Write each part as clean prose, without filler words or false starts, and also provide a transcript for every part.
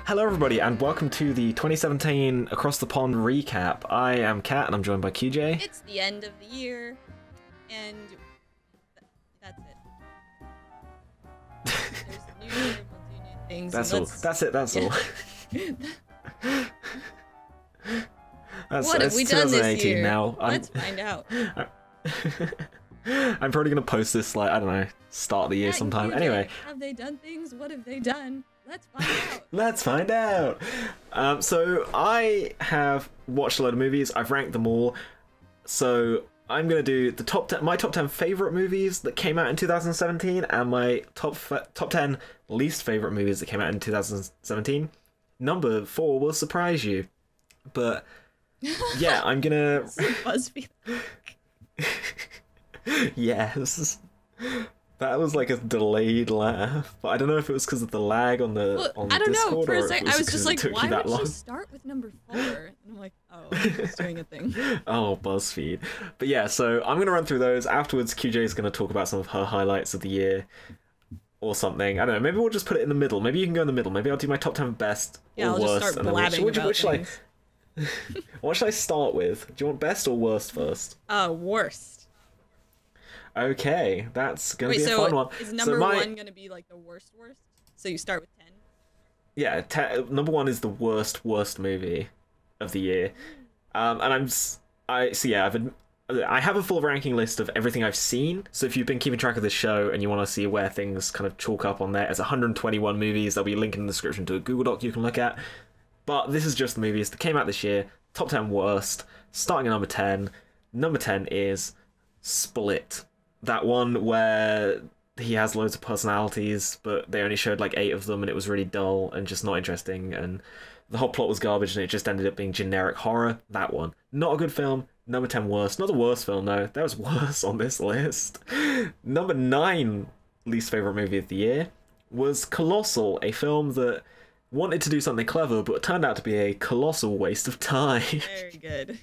Hello everybody and welcome to the 2017 Across the Pond recap. I am Kat and I'm joined by QJ. It's the end of the year, and that's it. There's a new year, we'll do new things. That's all. That's all. What have we done this year? Now. Let's find out. I'm probably going to post this, like, I don't know, start of the year sometime. QJ, Anyway. have they done things? What have they done? Let's find out. Let's find out. So I have watched a load of movies. I've ranked them all. So I'm gonna do the my top 10 favorite movies that came out in 2017, and my top 10 least favorite movies that came out in 2017. Number 4 will surprise you, but yeah, I'm gonna. BuzzFeed. Yes. That was like a delayed laugh, but I don't know if it was because of the lag on the I don't Discord, know. For a second, I was just like, why would you start with number 4? And I'm like, oh, it's doing a thing. Oh, BuzzFeed. But yeah, so I'm gonna run through those. Afterwards, QJ is gonna talk about some of her highlights of the year, or something. I don't know. Maybe we'll just put it in the middle. Maybe you can go in the middle. Maybe I'll do my top 10 best or I'll worst. just start and blabbing about things. What should I start with? Do you want best or worst first? Worst. Okay, that's gonna be a fun one. Is number 1 gonna be like the worst? So you start with 10? Yeah, number 1 is the worst movie of the year. And I have a full ranking list of everything I've seen. So if you've been keeping track of this show and you want to see where things kind of chalk up on there, it's 121 movies. There'll be a link in the description to a Google Doc you can look at. But this is just the movies that came out this year. Top 10 worst. Starting at number 10. Number 10 is Split. That one where he has loads of personalities, but they only showed like 8 of them, and it was really dull and just not interesting, and the whole plot was garbage, and it just ended up being generic horror. That one. Not a good film. Number 10 worst. Not the worst film, no. There was worse on this list. Number 9 least favourite movie of the year was Colossal, a film that wanted to do something clever, but turned out to be a colossal waste of time. Very good.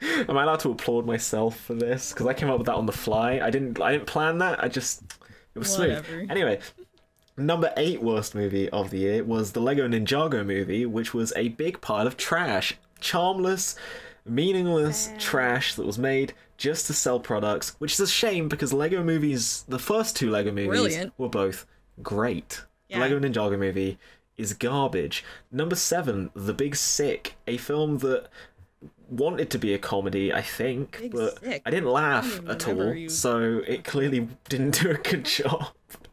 Am I allowed to applaud myself for this? Because I came up with that on the fly. I didn't plan that. It was Whatever. Smooth. Anyway, number 8 worst movie of the year was the Lego Ninjago movie, which was a big pile of trash. Charmless, meaningless trash that was made just to sell products, which is a shame because Lego movies, the first 2 Lego movies, were both great. Yeah. The Lego Ninjago movie is garbage. Number 7, The Big Sick, a film that wanted to be a comedy, I think, but I didn't laugh at all, so it clearly didn't do a good job.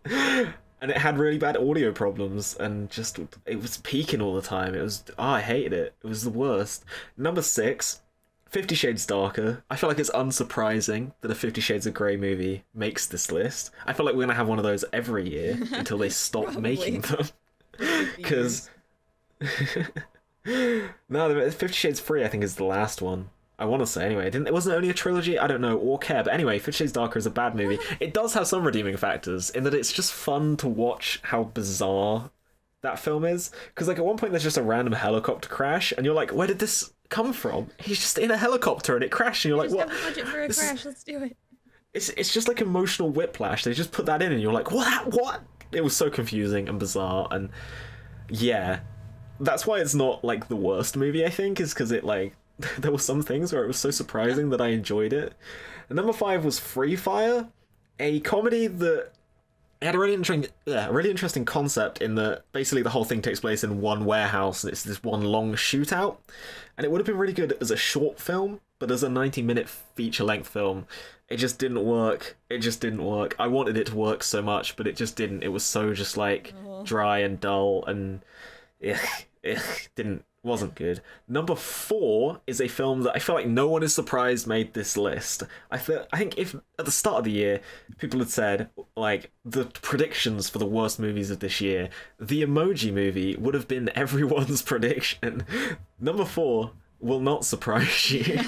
And it had really bad audio problems, and just, it was peaking all the time. It was, I hated it. It was the worst. Number 6, 50 Shades Darker. I feel like it's unsurprising that a 50 Shades of Grey movie makes this list. I feel like we're gonna have one of those every year until they stop making them. Because no, 50 Shades Free, I think, is the last one. I want to say, anyway. It wasn't only a trilogy? I don't know, or care. But anyway, 50 Shades Darker is a bad movie. It does have some redeeming factors, in that it's just fun to watch how bizarre that film is. Because, like, at one point there's just a random helicopter crash, and you're like, where did this come from? He's just in a helicopter, and it crashed, and you're like, what? Just have a budget for a crash, let's do it. It's just like emotional whiplash. They just put that in, and you're like, what? It was so confusing and bizarre, and yeah. That's why it's not, like, the worst movie, I think, is because it, like, there were some things where it was so surprising that I enjoyed it. And number 5 was Free Fire, a comedy that had a really interesting concept in that basically the whole thing takes place in one warehouse, and it's this one long shootout. And it would have been really good as a short film, but as a 90-minute feature-length film, it just didn't work. It just didn't work. I wanted it to work so much, but it just didn't. It was so just, like, dry and dull, and wasn't good. Number 4 is a film that I feel like no one is surprised made this list. I think if at the start of the year people had said, like, the predictions for the worst movies of this year, the Emoji Movie would have been everyone's prediction. Number 4 will not surprise you.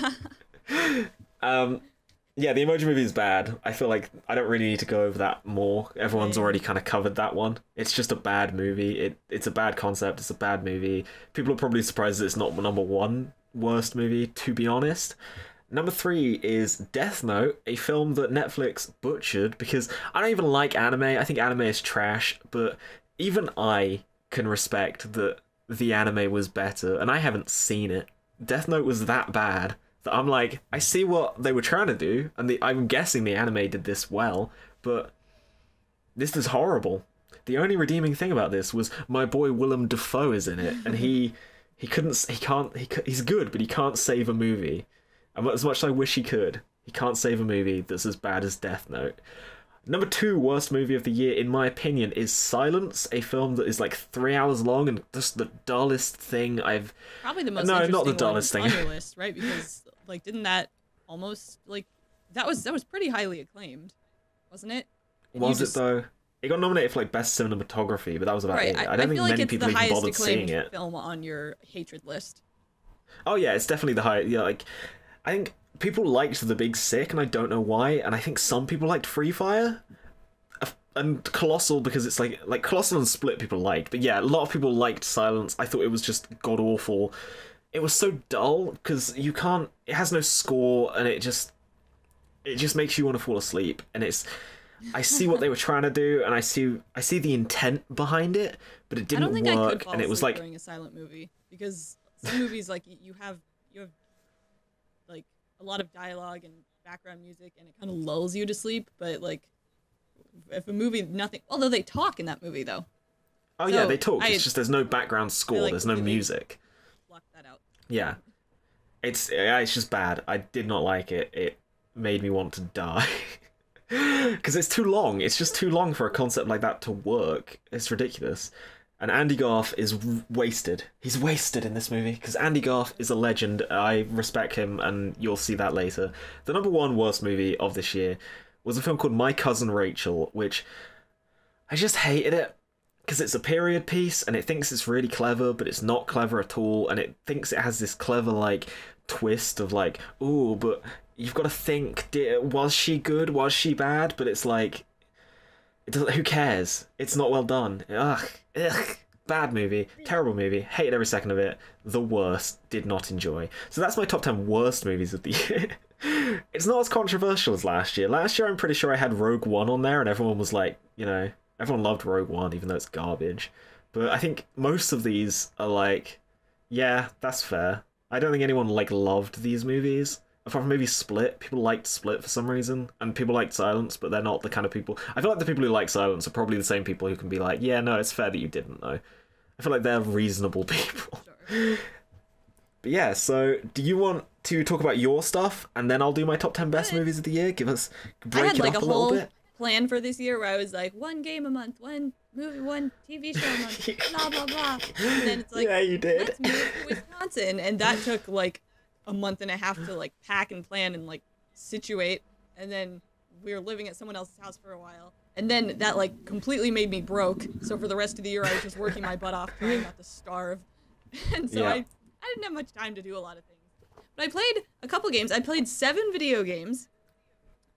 Yeah, the Emoji Movie is bad. I feel like I don't really need to go over that more. Everyone's already kind of covered that one. It's just a bad movie. It's a bad concept. It's a bad movie. People are probably surprised that it's not number 1 worst movie, to be honest. Number 3 is Death Note, a film that Netflix butchered because I don't even like anime. I think anime is trash, but even I can respect that the anime was better, and I haven't seen it. Death Note was that bad that I'm like, I see what they were trying to do, and I'm guessing the anime did this well, but this is horrible. The only redeeming thing about this was my boy Willem Dafoe is in it, and he's good, but he can't save a movie. And as much as I wish he could, he can't save a movie that's as bad as Death Note. Number 2 worst movie of the year, in my opinion, is Silence, a film that is like 3 hours long and just the dullest thing I've... Probably the most No, interesting not the dullest one thing. on your list, right? Because, like, didn't that almost, like... That was pretty highly acclaimed, wasn't it? And Was it, though? It got nominated for, like, Best Cinematography, but that was about right. it. I don't think many people even bothered seeing it. Film on your hatred list. Oh, yeah, it's definitely the highest... Yeah, like, I think people liked The Big Sick, and I don't know why, and I think some people liked Free Fire. And Colossal, because it's like Colossal and Split people liked, but yeah, a lot of people liked Silence. I thought it was just god awful. It was so dull because it has no score, and it just makes you want to fall asleep. And I see what they were trying to do, and I see the intent behind it, but it didn't work. I don't think I could fall and it was asleep like during a silent movie, because some movies like you have like a lot of dialogue and background music, and it kind of lulls you to sleep, but like. If a movie, nothing. Although they talk in that movie, though. Oh yeah, they talk. It's just there's no background score. Like, there's no music. Block that out. Yeah, it's just bad. I did not like it. It made me want to die because it's too long. It's just too long for a concept like that to work. It's ridiculous. And Andy Garth is wasted. He's wasted in this movie because Andy Garth is a legend. I respect him, and you'll see that later. The number 1 worst movie of this year was a film called My Cousin Rachel, which I just hated it because it's a period piece and it thinks it's really clever, but it's not clever at all, and it thinks it has this clever like twist of like, ooh, but you've got to think, was she good, was she bad? But it's like, who cares? It's not well done. Ugh. Bad movie, terrible movie, hated every second of it, the worst, did not enjoy. So that's my top 10 worst movies of the year. It's not as controversial as last year. Last year I'm pretty sure I had Rogue One on there and everyone was like, everyone loved Rogue One even though it's garbage. But I think most of these are like, yeah, that's fair. I don't think anyone like loved these movies. Apart from maybe Split. People liked Split for some reason, and people liked Silence, but they're not the kind of people... I feel like the people who like Silence are probably the same people who can be like, yeah, no, it's fair that you didn't know. I feel like they're reasonable people. Sure. But yeah, so do you want to talk about your stuff, and then I'll do my top 10 best movies of the year? Break it up a little bit. Plan for this year where I was like, 1 game a month, 1 movie, 1 TV show a month, blah, blah, blah. And then it's like, yeah, you did. Let's move to Wisconsin. And that took like a month and a half to like pack and plan and like situate. And then we were living at someone else's house for a while. And then that like completely made me broke. So for the rest of the year, I was just working my butt off trying not to starve. And so I didn't have much time to do a lot of things. But I played a couple games. I played 7 video games.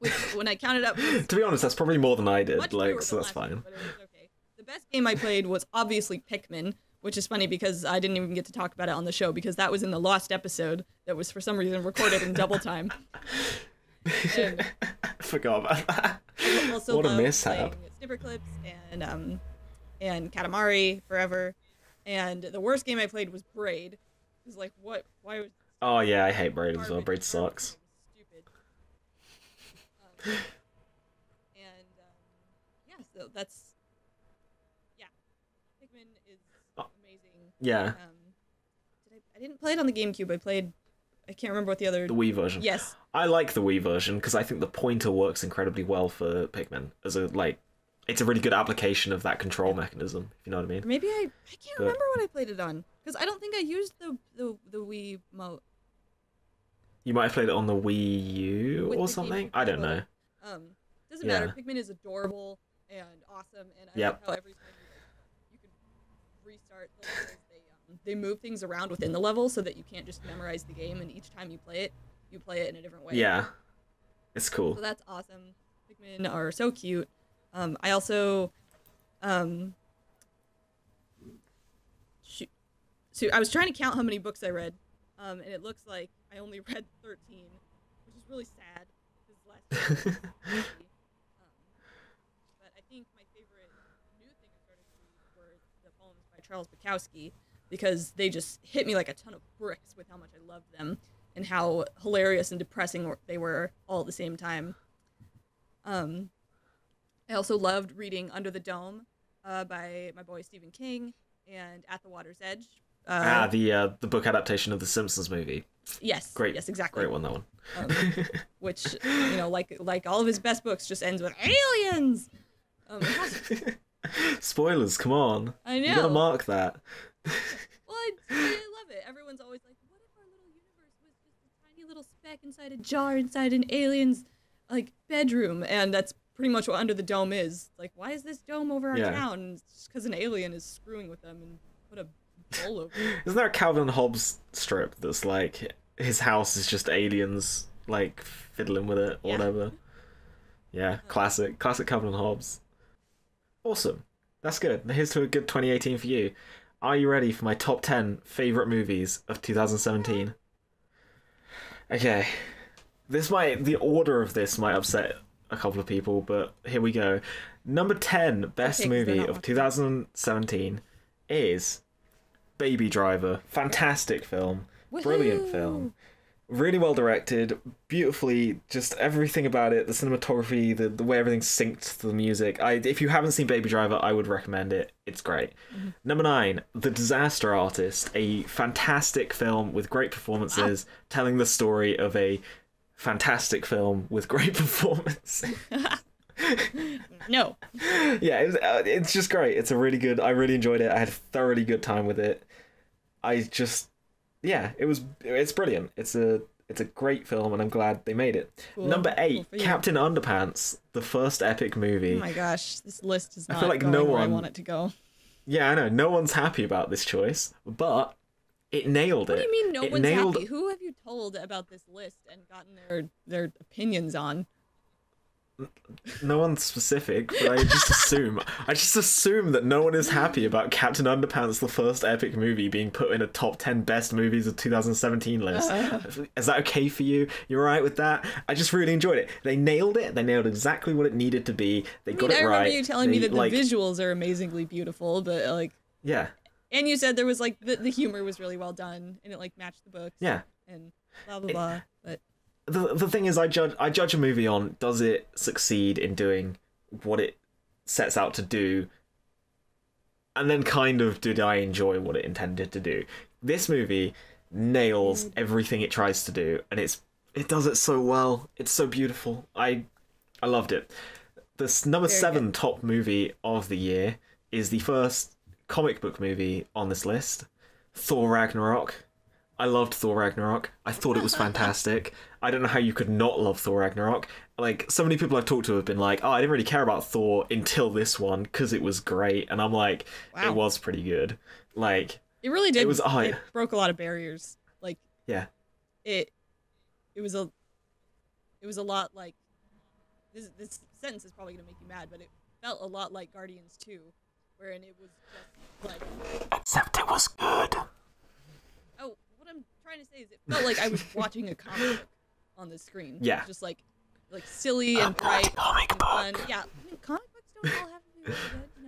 Which, when I counted up... to be honest, that's probably more than I did, so that's fine. But it was okay. The best game I played was obviously Pikmin, which is funny because I didn't even get to talk about it on the show because that was in the lost episode that was for some reason recorded in double time. And I forgot about that. Also what a mishap. Snipperclips and Katamari forever. And the worst game I played was Braid. It was like, what? Why was... Oh yeah, I hate Braid as well. Braid sucks. And yeah, so that's Pikmin is amazing. Yeah. I didn't play it on the GameCube. I can't remember what the Wii version. Yes. I like the Wii version because I think the pointer works incredibly well for Pikmin as it's a really good application of that control mechanism, if you know what I mean. Maybe I can't remember what I played it on because I don't think I used the Wii mote. You might have played it on the Wii U or something. I don't know. Doesn't matter. Pikmin is adorable and awesome, and I like how every time you can restart the levels, they move things around within the level so that you can't just memorize the game, and each time you play it in a different way. Yeah, it's cool. So that's awesome. Pikmin are so cute. I also, shoot. So I was trying to count how many books I read, and it looks like I only read 13, which is really sad. Because last year but I think my favorite new thing I started to read were the poems by Charles Bukowski, because they just hit me like a ton of bricks with how much I loved them and how hilarious and depressing they were all at the same time. I also loved reading Under the Dome by my boy Stephen King, and At the Water's Edge. The book adaptation of the Simpsons movie. Yes. Great. Yes, exactly. Great one, that one. Which, you know, like all of his best books, just ends with aliens. Spoilers, come on. I know. You gotta mark that. Well, I love it. Everyone's always like, what if our little universe was just a tiny little speck inside a jar inside an alien's, like, bedroom? And that's pretty much what Under the Dome is. Like, why is this dome over our town? And it's just because an alien is screwing with them and put a bowl over it. Isn't there a Calvin Hobbes strip that's like, his house is just aliens, like, fiddling with it, or whatever? Yeah, classic Calvin Hobbes. Awesome. That's good. Here's to a good 2018 for you. Are you ready for my top 10 favourite movies of 2017? Okay. The order of this might upset a couple of people, but here we go. Number 10 best movie of 2017 is Baby Driver. Fantastic film. Woohoo! Brilliant film. Really well directed, beautifully, just everything about it, the cinematography, the way everything's synced to the music. If you haven't seen Baby Driver, I would recommend it. It's great. Mm-hmm. Number 9, The Disaster Artist, a fantastic film with great performances, telling the story of a fantastic film with great performance. No. Yeah, it's just great. It's a really good, I really enjoyed it. I had a thoroughly good time with it. It's brilliant. It's a great film, and I'm glad they made it. Cool. Number 8, Captain Underpants, the first epic movie. Oh my gosh, this list is not I feel like going where I want it to go. Yeah, I know. No one's happy about this choice, but it nailed it. What do you mean no one's happy? Who have you told about this list and gotten their opinions on? No one's specific, but I just assume that no one is happy about Captain Underpants, the first epic movie, being put in a top 10 best movies of 2017 list. Is that okay for you? You're alright with that? I just really enjoyed it. They nailed it. They nailed exactly what it needed to be. They got it right. I remember you telling me that the visuals are amazingly beautiful, but like... Yeah. And you said there was like, the humor was really well done, and it like matched the books. Yeah. And blah, blah, blah. But... The thing is, I judge a movie on, does it succeed in doing what it sets out to do, and then kind of did I enjoy what it intended to do. This movie nails everything it tries to do, and it does it so well. It's so beautiful. I loved it. The number 7 top movie of the year is the first comic book movie on this list, Thor Ragnarok. I loved Thor Ragnarok. I thought it was fantastic. I don't know how you could not love Thor Ragnarok. Like, so many people I've talked to have been like, oh, I didn't really care about Thor until this one because it was great. And I'm like, wow. It was pretty good. Like, it really did. It broke a lot of barriers. Like, yeah. It was a lot like, this sentence is probably going to make you mad, but it felt a lot like Guardians 2, wherein it was just like... Except it was good. Oh, what I'm trying to say is it felt like I was watching a comic book on the screen. Yeah. Just like silly and bright comic and book. Fun. Yeah, I mean, comic books don't all have to be really good, you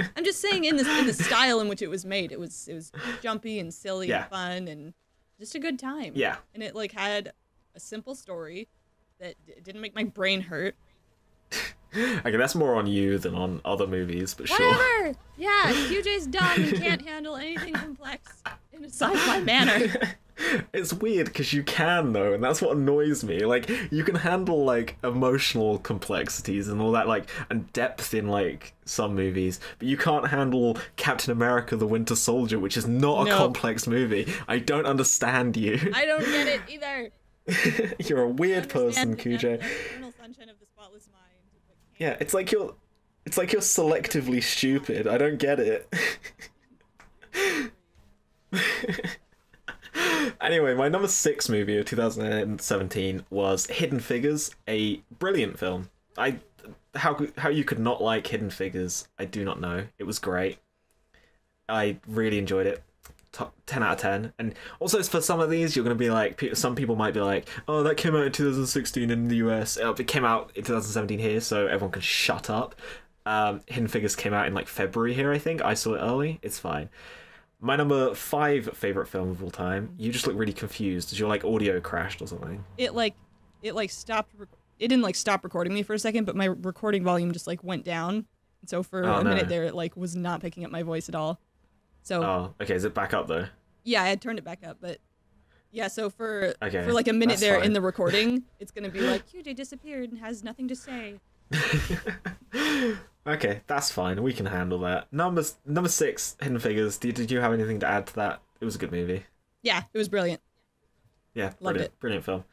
know? I'm just saying in the style in which it was made, it was jumpy and silly and fun and just a good time. Yeah. And it like had a simple story that didn't make my brain hurt. Okay, that's more on you than on other movies, but Whatever. Sure. Yeah, QJ's dumb and can't handle anything complex in a sci-fi manner. It's weird because you can though, and that's what annoys me. Like, you can handle like emotional complexities and all that, like, and depth in like some movies, but you can't handle Captain America: The Winter Soldier, which is not a complex movie. I don't understand you. I don't get it either. You're a weird person, QJ. Eternal sunshine of the spotless mind. Yeah, it's like you're selectively stupid. I don't get it. Anyway, my number 6 movie of 2017 was Hidden Figures, a brilliant film. How you could not like Hidden Figures, I do not know. It was great. I really enjoyed it. 10 out of 10. And also for some of these, you're going to be like, some people might be like, oh, that came out in 2016 in the US. It came out in 2017 here, so everyone can shut up. Hidden Figures came out in like February here, I think. I saw it early. It's fine. My number 5 favorite film of all time. You just look really confused. Did your like audio crashed or something? It stopped. It didn't like stop recording me for a second, but my recording volume just like went down. And so for a minute there, it like was not picking up my voice at all. So. Oh, okay. Is it back up though? Yeah, I had turned it back up, but yeah. So for okay, like a minute there fine. in the recording, it's gonna be like QJ disappeared and has nothing to say. Okay, that's fine. We can handle that. Number 6, Hidden Figures. Did you have anything to add to that? It was a good movie. Yeah, it was brilliant. Yeah, Loved brilliant. it. Brilliant film.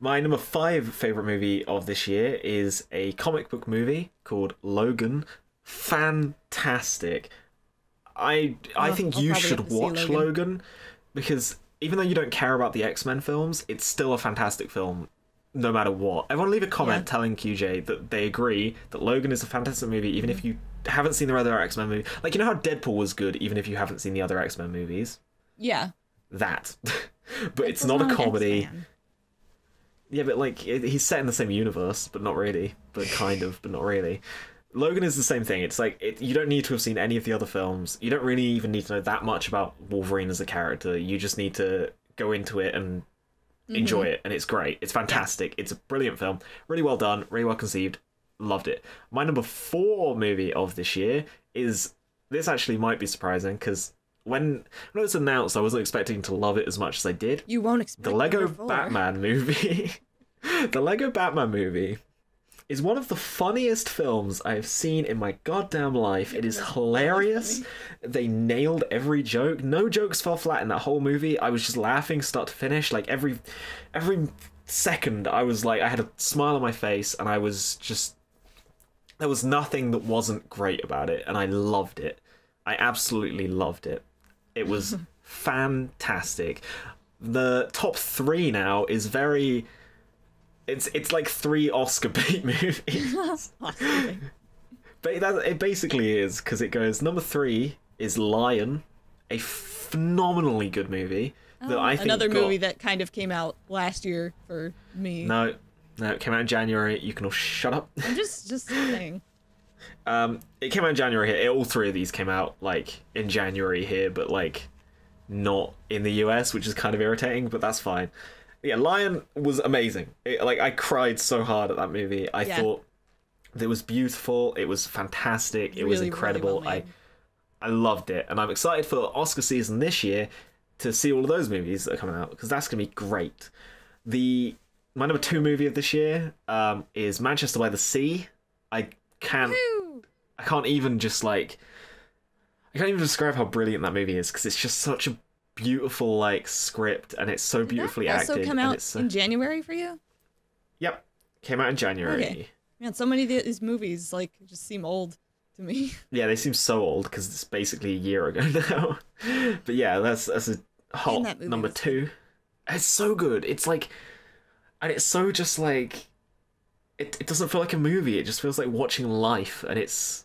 My number 5 favorite movie of this year is a comic book movie called Logan. Fantastic. I think I'll you probably should have to see watch Logan because even though you don't care about the X-Men films, it's still a fantastic film no matter what. Everyone leave a comment telling QJ that they agree that Logan is a fantastic movie even if you haven't seen the other X-Men movie. Like, you know how Deadpool was good even if you haven't seen the other X-Men movies? Yeah. That. But it's not a comedy. X-Man. Yeah, but like he's set in the same universe, but not really. But kind of, but not really. Logan is the same thing. It's like you don't need to have seen any of the other films. You don't really even need to know that much about Wolverine as a character. You just need to go into it and enjoy it, and it's great. It's fantastic. It's a brilliant film. Really well done. Really well conceived. Loved it. My number 4 movie of this year is this. Actually, might be surprising because when it was announced, I wasn't expecting to love it as much as I did. You won't expect the Lego number 4. Batman movie. The Lego Batman movie is one of the funniest films I have seen in my goddamn life. It is hilarious. They nailed every joke. No jokes fell flat in that whole movie. I was just laughing start to finish. Like every second I was like, I had a smile on my face and I was just, there was nothing that wasn't great about it, and I loved it. I absolutely loved it. It was fantastic. The top 3 now is very... It's like 3 Oscar bait movies. But it basically is, because it goes, number 3 is Lion, a phenomenally good movie that I think another movie that kind of came out last year for me. No, it came out in January. You can all shut up. I'm just saying. It came out in January here. All 3 of these came out like in January here, but like not in the US, which is kind of irritating, but that's fine. Yeah, Lion was amazing. I cried so hard at that movie. I thought it was beautiful. It was fantastic. It was incredible. Really well I loved it, and I'm excited for Oscar season this year to see all of those movies that are coming out because that's gonna be great. My number 2 movie of this year is Manchester by the Sea. I can't even describe how brilliant that movie is because it's just such a beautiful like script and it's so beautifully acted. Also come out in January for you? Yep, came out in January. Okay. Man, so many of these movies like just seem old to me. Yeah, they seem so old because it's basically a year ago now. But yeah, that's a hot number 2. It's so good. It's like, and it's so just like, it doesn't feel like a movie. It just feels like watching life, and it's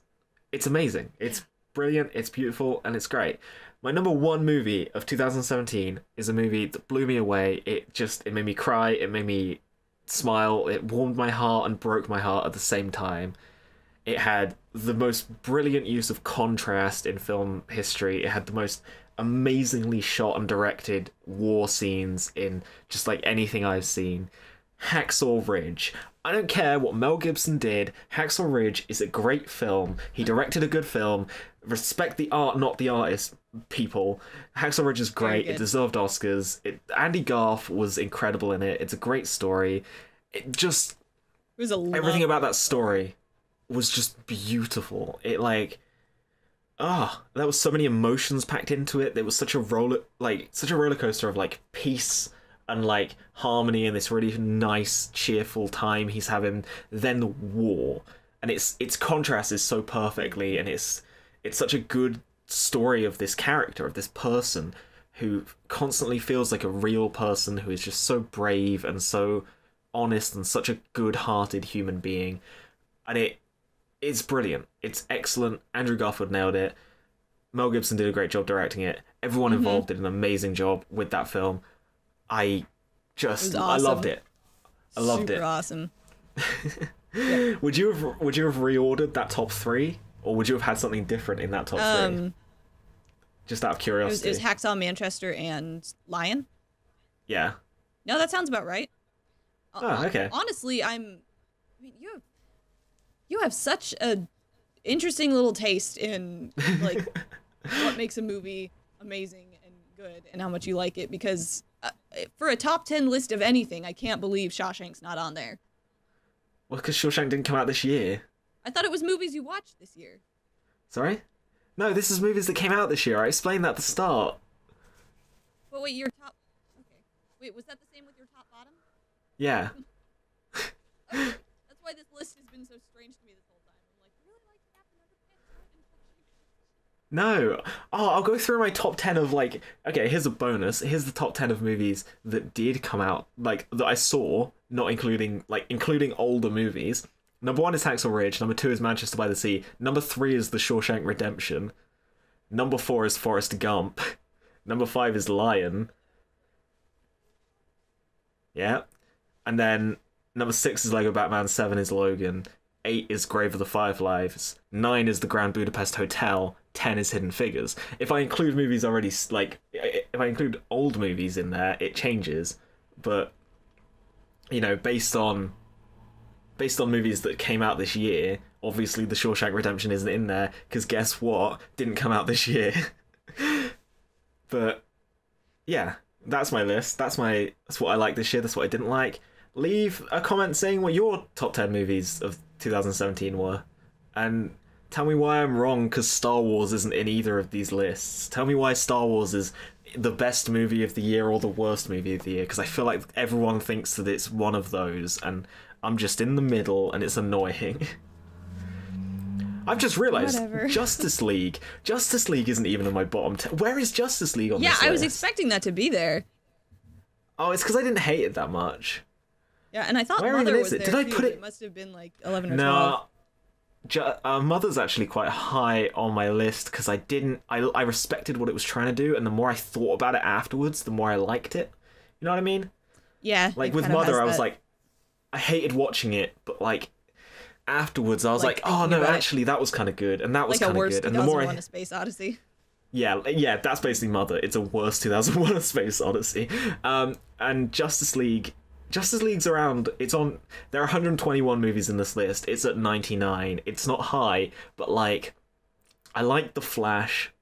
amazing. It's brilliant. It's beautiful, and it's great. My number 1 movie of 2017 is a movie that blew me away. It made me cry, it made me smile, it warmed my heart and broke my heart at the same time. It had the most brilliant use of contrast in film history. It had the most amazingly shot and directed war scenes in just like anything I've seen. Hacksaw Ridge. I don't care what Mel Gibson did. Hacksaw Ridge is a great film. He directed a good film. Respect the art, not the artist, people. Hacksaw Ridge is great. It deserved Oscars. Andy Garth was incredible in it. It's a great story. Everything about that story was just beautiful. There was so many emotions packed into it. There was such a roller coaster of like peace and like harmony and this really nice cheerful time he's having, then the war, and its contrast is so perfectly, and it's such a good story of this character, of this person who constantly feels like a real person who is just so brave and so honest and such a good-hearted human being, and it's brilliant. It's excellent. Andrew Garfield nailed it. Mel Gibson did a great job directing it. Everyone involved did an amazing job with that film. I loved it. I loved it. Super awesome. Yep. Would you have reordered that top 3, or would you have had something different in that top 3? Just out of curiosity. It was Hacksaw Manchester and Lion. Yeah. No, that sounds about right. Oh, okay. Honestly, I mean, you have such a interesting little taste in like what makes a movie amazing and good, and how much you like it. Because for a top 10 list of anything, I can't believe Shawshank's not on there. Well, because Shawshank didn't come out this year. I thought it was movies you watched this year. Sorry? No, this is movies that came out this year. I explained that at the start. But wait, your top... Okay. Wait, was that the same with your top bottom? Yeah. Okay. That's why this list has been so strange to me this whole time. I'm like, you really like Captain Underpants? No. Oh, I'll go through my top 10 of, like... Okay, here's a bonus. Here's the top 10 of movies that did come out, like, that I saw, not including, like, including older movies. Number 1 is Hacksaw Ridge. Number 2 is Manchester by the Sea. Number 3 is The Shawshank Redemption. Number 4 is Forrest Gump. Number 5 is Lion. Yeah. And then number 6 is Lego Batman. 7 is Logan. 8 is Grave of the Fireflies. 9 is The Grand Budapest Hotel. 10 is Hidden Figures. If I include movies already, like, if I include old movies in there, it changes. But, you know, based on movies that came out this year, obviously The Shawshank Redemption isn't in there, because guess what? Didn't come out this year. But, yeah, that's my list. That's what I liked this year, that's what I didn't like. Leave a comment saying what your top 10 movies of 2017 were. And tell me why I'm wrong, because Star Wars isn't in either of these lists. Tell me why Star Wars is the best movie of the year or the worst movie of the year, because I feel like everyone thinks that it's one of those, and I'm just in the middle, and it's annoying. I've just realised Justice League. Justice League isn't even in my bottom 10. Where is Justice League on this list? Yeah, I was expecting that to be there. Oh, it's because I didn't hate it that much. Yeah, and I thought Where Mother even was is it? there Did I too, put but it? It must have been like 11 or 12. No, Mother's actually quite high on my list because I respected what it was trying to do, and the more I thought about it afterwards, the more I liked it. You know what I mean? Yeah. Like with Mother, I was like, I hated watching it, but like afterwards, I was like, oh no, actually that was kind of good, and that was kind of good. And the more A Space Odyssey. Yeah, that's basically Mother. It's a worse 2001: A Space Odyssey. And Justice League's around. There are 121 movies in this list. It's at 99. It's not high, but like, I liked The Flash,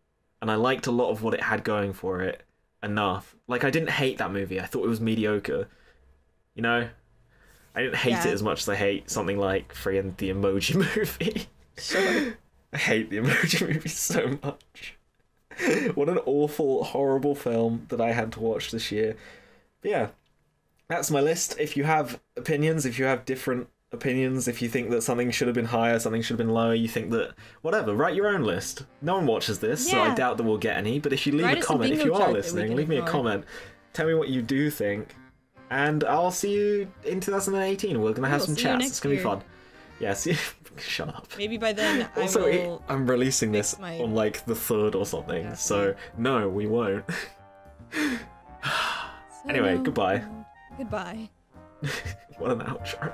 and I liked a lot of what it had going for it enough. Like, I didn't hate that movie. I thought it was mediocre. You know, I didn't hate it as much as I hate something like freaking the Emoji Movie. Sure. I hate the Emoji Movie so much. What an awful, horrible film that I had to watch this year. But yeah, that's my list. If you have opinions, if you have different opinions, if you think that something should have been higher, something should have been lower, you think that, whatever, write your own list. No one watches this, so I doubt that we'll get any, but if you leave a comment, if you are listening, leave me a comment. Tell me what you do think, and I'll see you in 2018. We're going to have some chats. It's going to be fun. Yeah, see, shut up. Maybe by then I'm releasing this on like the 3rd or something, yeah, so no, we won't. Anyway, goodbye. Goodbye. What an outro.